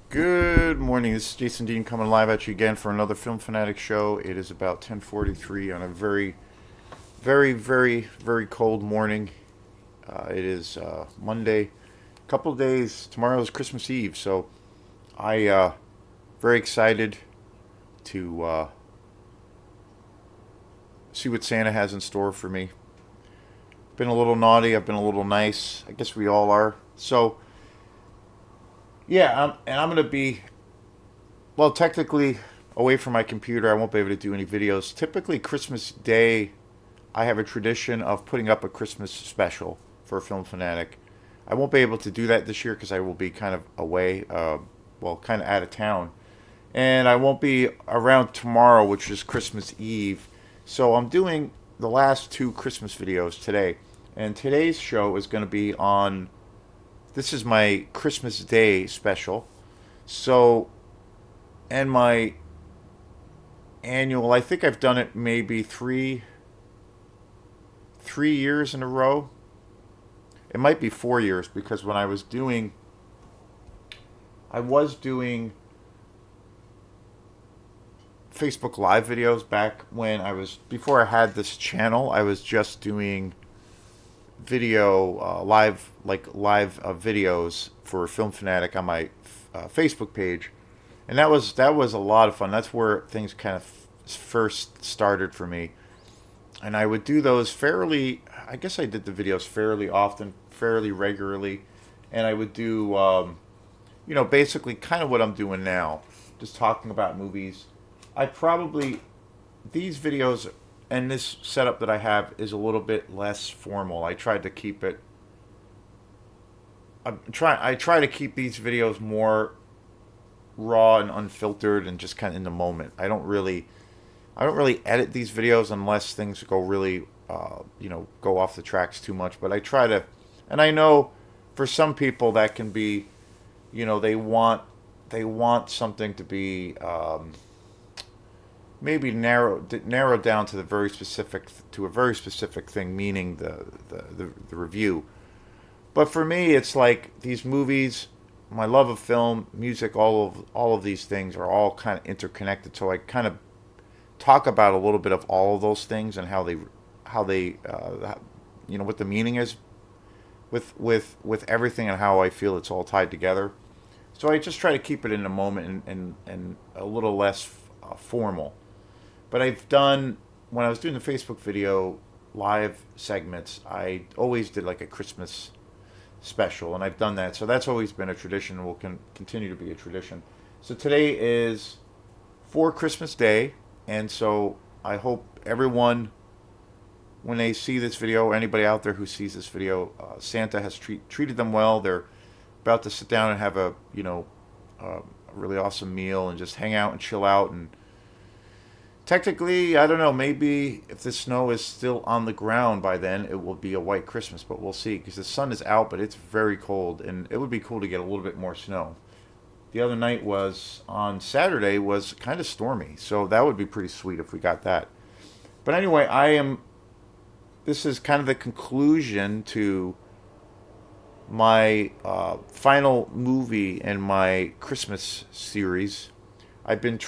Good morning. This is Jason Dean coming live at you again for another Film Fanatic show. It is about 10:43 on a very cold morning. It is Monday. A couple of days. Tomorrow is Christmas Eve, so I very excited to see what Santa has in store for me. Been a little naughty. I've been a little nice. I guess we all are. So yeah, I'm gonna be well, technically, away from my computer, I won't be able to do any videos. Typically, Christmas Day, I have a tradition of putting up a Christmas special for Film Fanatic. I won't be able to do that this year because I will be kind of away, kind of out of town. And I won't be around tomorrow, which is Christmas Eve. So I'm doing the last two Christmas videos today. And today's show is going to be on, this is my Christmas Day special. So and my annual. I think I've done it maybe three years in a row. It might be 4 years because when I was doing Facebook Live videos back when before I had this channel. I was just doing video live videos for Film Fanatic on my Facebook page, and that was a lot of fun. That's where things kind of first started for me, and I would do those fairly. I guess I did the videos fairly often, fairly regularly, and I would do, basically kind of what I'm doing now, just talking about movies. I probably these videos and this setup that I have is a little bit less formal. I tried to keep it. I try to keep these videos more raw and unfiltered and just kind of in the moment. I don't really edit these videos unless things go really go off the tracks too much. But I try to, and I know for some people that can be, they want something to be maybe narrowed down to a very specific thing, meaning the review. But for me, it's like these movies, my love of film, music, all of these things are all kind of interconnected. So I kind of talk about a little bit of all of those things and how they what the meaning is with everything and how I feel it's all tied together. So I just try to keep it in the moment and a little less formal. But I've done when I was doing the Facebook video live segments, I always did like a Christmas special, and I've done that. So that's always been a tradition and will continue to be a tradition. So today is for Christmas Day, and so I hope everyone, when they see this video, or anybody out there who sees this video, Santa has treated them well. They're about to sit down and have a really awesome meal and just hang out and chill out. And technically, I don't know, maybe if the snow is still on the ground by then, it will be a white Christmas, but we'll see because the sun is out, but it's very cold, and it would be cool to get a little bit more snow. The other night was on Saturday was kind of stormy, so that would be pretty sweet if we got that. But anyway, this is kind of the conclusion to my final movie in my Christmas series. I've been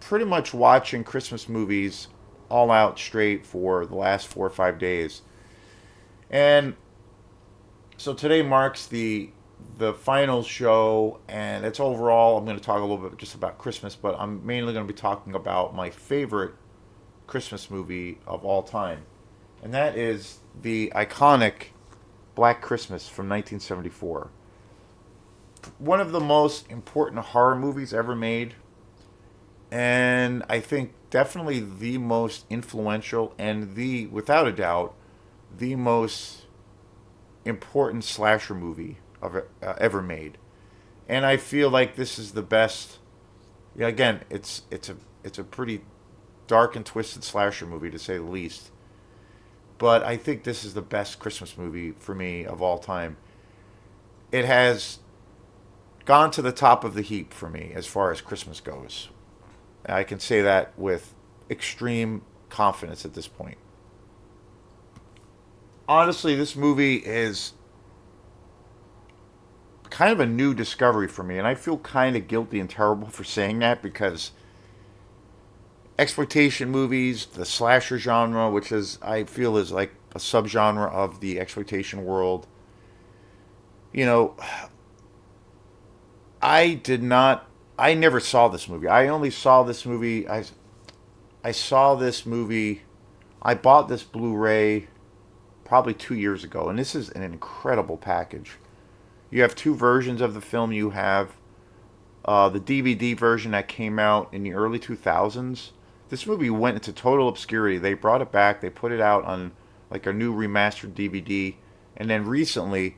pretty much watching Christmas movies all out straight for the last 4 or 5 days. And so today marks the final show, and it's overall. I'm going to talk a little bit just about Christmas, but I'm mainly going to be talking about my favorite Christmas movie of all time, and that is the iconic Black Christmas from 1974. One of the most important horror movies ever made, and I think definitely the most influential and without a doubt, the most important slasher movie ever made. And I feel like this is the best. Yeah, again, it's a pretty dark and twisted slasher movie to say the least. But I think this is the best Christmas movie for me of all time. It has gone to the top of the heap for me as far as Christmas goes. I can say that with extreme confidence at this point. Honestly, this movie is kind of a new discovery for me, and I feel kind of guilty and terrible for saying that because exploitation movies, the slasher genre, which is I feel is like a subgenre of the exploitation world. You know, I did not. I never saw this movie. I only saw this movie. I saw this movie. I bought this Blu-ray probably 2 years ago, and this is an incredible package. You have two versions of the film. You have the DVD version that came out in the early 2000s. This movie went into total obscurity. They brought it back. They put it out on like a new remastered DVD, and then recently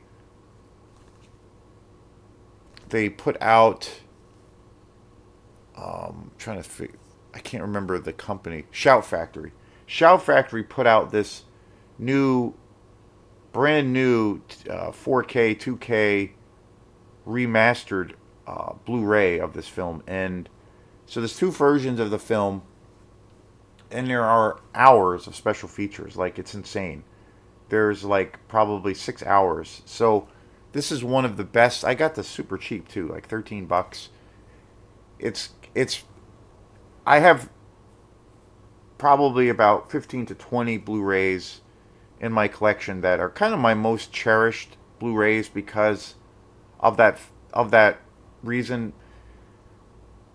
they put out. Trying to figure, I can't remember the company. Shout Factory. Shout Factory put out this new, brand new 4K, 2K remastered Blu-ray of this film, and so there's two versions of the film, and there are hours of special features. Like it's insane. There's like probably 6 hours. So this is one of the best. I got this super cheap too, like $13. It's. I have probably about 15 to 20 Blu-rays in my collection that are kind of my most cherished Blu-rays because of that reason.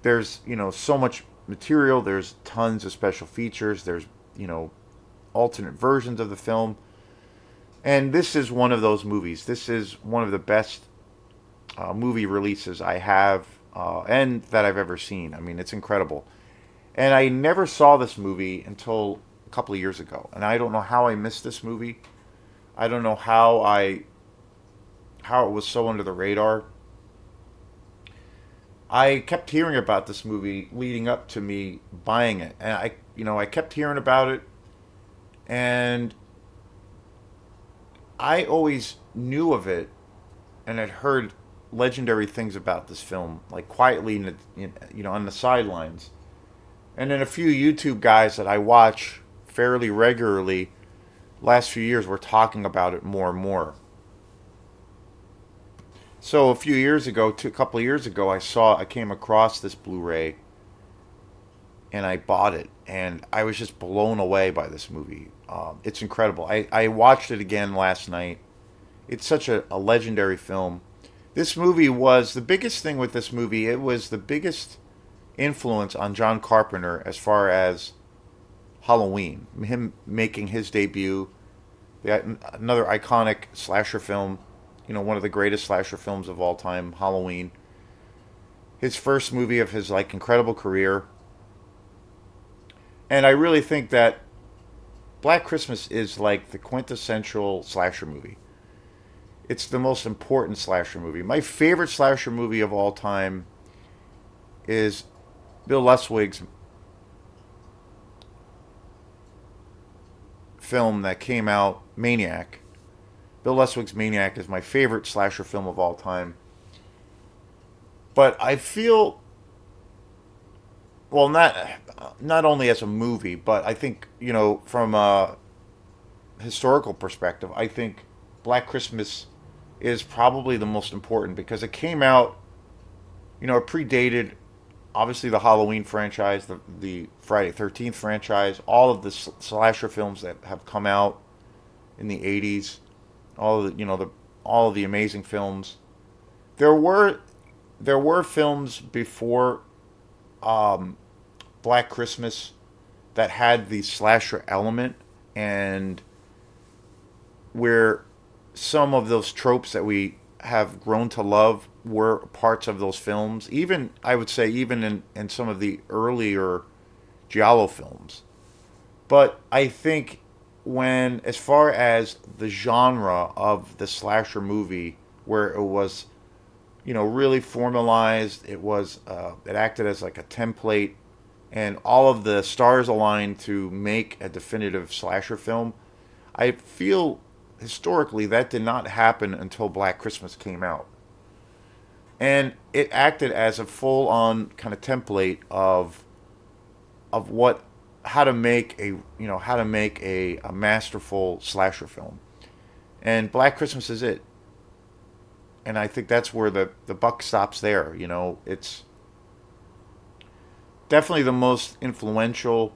There's so much material. There's tons of special features. There's alternate versions of the film, and this is one of those movies. This is one of the best movie releases I have and that I've ever seen. I mean, it's incredible. And I never saw this movie until a couple of years ago, and I don't know how I missed this movie. I don't know how it was so under the radar. I kept hearing about this movie leading up to me buying it, and I kept hearing about it, and I always knew of it, and had heard legendary things about this film, like quietly, on the sidelines. And then a few YouTube guys that I watch fairly regularly last few years were talking about it more and more. So a few years ago, a couple of years ago, I came across this Blu-ray and I bought it, and I was just blown away by this movie. It's incredible. I watched it again last night. It's such a legendary film. This movie was the biggest thing with this movie. It was the biggest influence on John Carpenter as far as Halloween, him making his debut, another iconic slasher film, one of the greatest slasher films of all time, Halloween. His first movie of his like incredible career. And I really think that Black Christmas is like the quintessential slasher movie. It's the most important slasher movie. My favorite slasher movie of all time is Bill Luswig's film that came out, Maniac. Bill Luswig's Maniac is my favorite slasher film of all time. But I feel, well, not only as a movie, but I think from a historical perspective, I think Black Christmas is probably the most important because it came out, it predated obviously the Halloween franchise, the Friday 13th franchise, all of the slasher films that have come out in the 80s, all of the amazing films. There were films before Black Christmas that had the slasher element, and where some of those tropes that we have grown to love were parts of those films. Even, I would say, even in some of the earlier Giallo films. But I think as far as the genre of the slasher movie, where it was, really formalized, it acted as like a template, and all of the stars aligned to make a definitive slasher film. I feel historically that did not happen until Black Christmas came out. And it acted as a full-on kind of template of what how to make a masterful slasher film. And Black Christmas is it. and I think that's where the buck stops there. You know, it's definitely the most influential.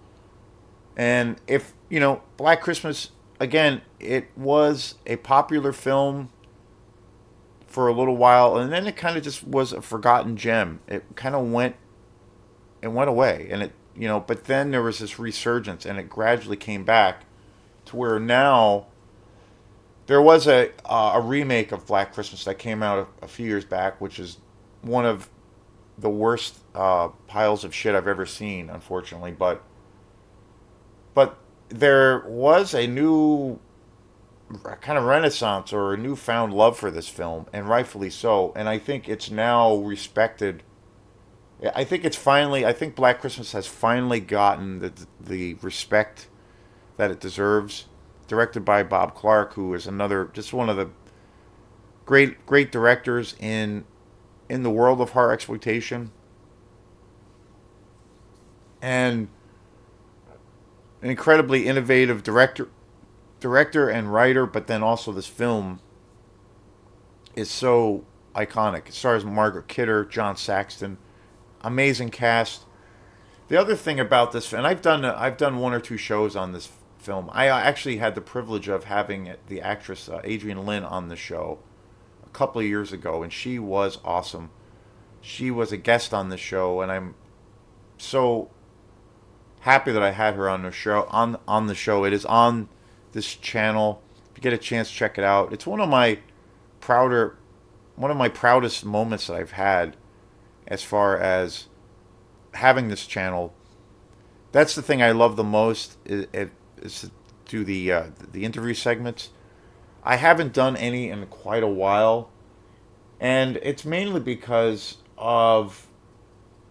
And if you know, Black Christmas again, it was a popular film for a little while, and then it kind of just was a forgotten gem. It kind of went away, and it you know, but then there was this resurgence, and it gradually came back to where now there was a remake of Black Christmas that came out a few years back, which is one of the worst piles of shit I've ever seen, unfortunately. But there was a new kind of renaissance or a newfound love for this film, and rightfully so. And I think it's now respected. I think it's finally. I think Black Christmas has finally gotten the respect that it deserves. Directed by Bob Clark, who is another just one of the great directors in the world of horror exploitation, and an incredibly innovative director and writer. But then also this film is so iconic. It stars Margaret Kidder, John Saxton, amazing cast. The other thing about this, and I've done one or two shows on this film. I actually had the privilege of having the actress Adrienne Lynn on the show a couple of years ago, and she was awesome. She was a guest on the show, and I'm so happy that I had her on the show. On the show, it is on this channel. If you get a chance, check it out. It's prouder, one of my proudest moments that I've had as far as having this channel. That's the thing I love the most is to do the interview segments. I haven't done any in quite a while, and it's mainly because of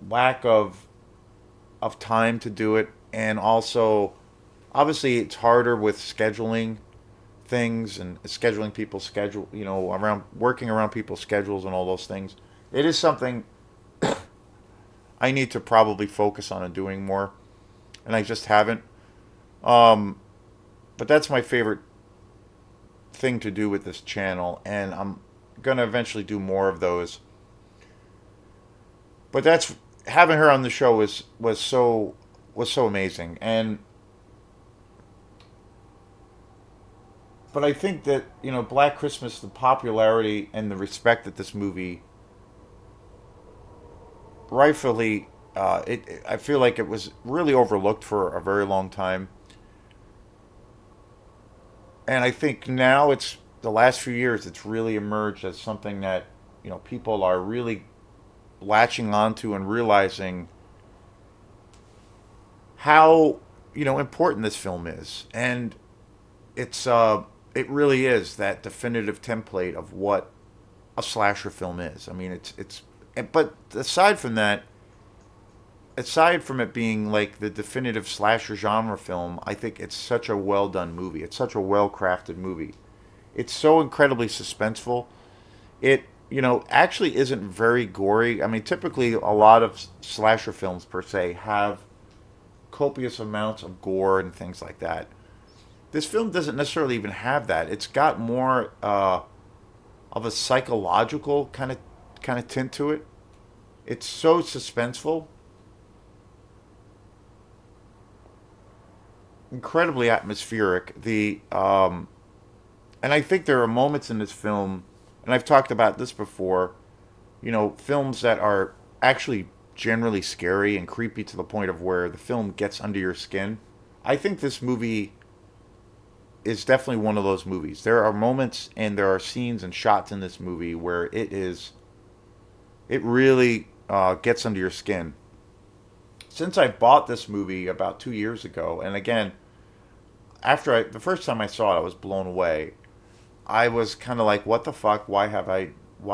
lack of time to do it, and also obviously it's harder with scheduling things and scheduling people's schedule, you know, around working around people's schedules and all those things. It is something I need to probably focus on and doing more, and I just haven't. Um, but that's my favorite thing to do with this channel, and I'm gonna eventually do more of those. But that's having her on the show was so amazing, and but I think that you know Black Christmas, the popularity and the respect that this movie rightfully, I feel like it was really overlooked for a very long time, and I think now it's the last few years it's really emerged as something that you know people are really latching onto and realizing how you know important this film is, and it really is that definitive template of what a slasher film is. I mean, but aside from it being like the definitive slasher genre film, I think it's such a well done movie. It's such a well crafted movie. It's so incredibly suspenseful. It you know actually isn't very gory. I mean, typically a lot of slasher films per se have copious amounts of gore and things like that. This film doesn't necessarily even have that. It's got more of a psychological kind of tint to it. It's so suspenseful, incredibly atmospheric. And I think there are moments in this film, and I've talked about this before. You know, films that are actually generally scary and creepy to the point of where the film gets under your skin. I think this movie is definitely one of those movies. There are moments and there are scenes and shots in this movie where it really gets under your skin. Since I bought this movie about 2 years ago, and again, the first time I saw it, I was blown away. I was kind of like, what the fuck? Why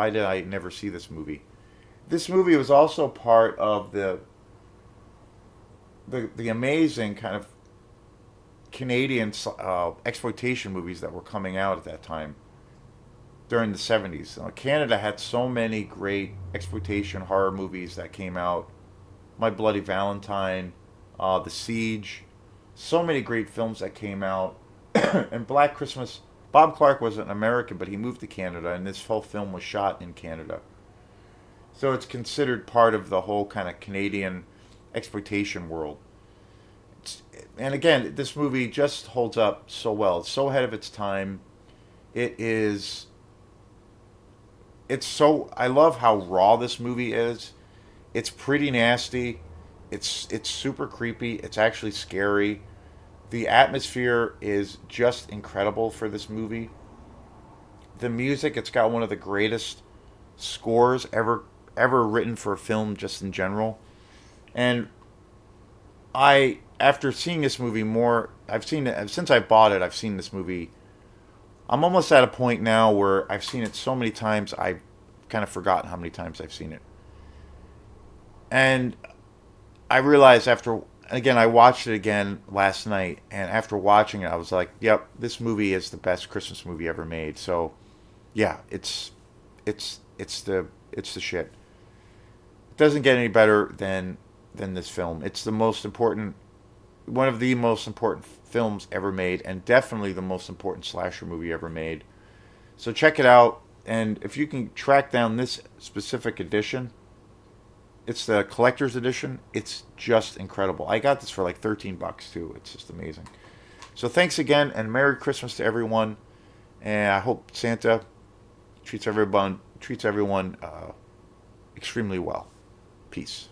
did I never see this movie? This movie was also part of the amazing kind of Canadian exploitation movies that were coming out at that time during the 70s. Canada had so many great exploitation horror movies that came out. My Bloody Valentine, The Siege, so many great films that came out. And Bob Clark was an American, but he moved to Canada, and this whole film was shot in Canada. So it's considered part of the whole kind of Canadian exploitation world. It's, and again, this movie just holds up so well. It's so ahead of its time. It is. It's so. I love how raw this movie is. It's pretty nasty. It's super creepy. It's actually scary. The atmosphere is just incredible for this movie. The music, it's got one of the greatest scores ever written for a film just in general. And I after seeing this movie more, I've seen it since I bought it. I've seen this movie. I'm almost at a point now where I've seen it so many times I've kind of forgotten how many times I've seen it. And I realized after again I watched it again last night, and after watching it I was like, "Yep, this movie is the best Christmas movie ever made." So, yeah, it's the shit. It doesn't get any better than this film. It's the most important one of the most important films ever made, and definitely the most important slasher movie ever made. So check it out, and if you can track down this specific edition, it's the collector's edition. It's just incredible. I got this for like $13 too. It's just amazing. So thanks again, and Merry Christmas to everyone. And I hope Santa treats everyone extremely well. Peace.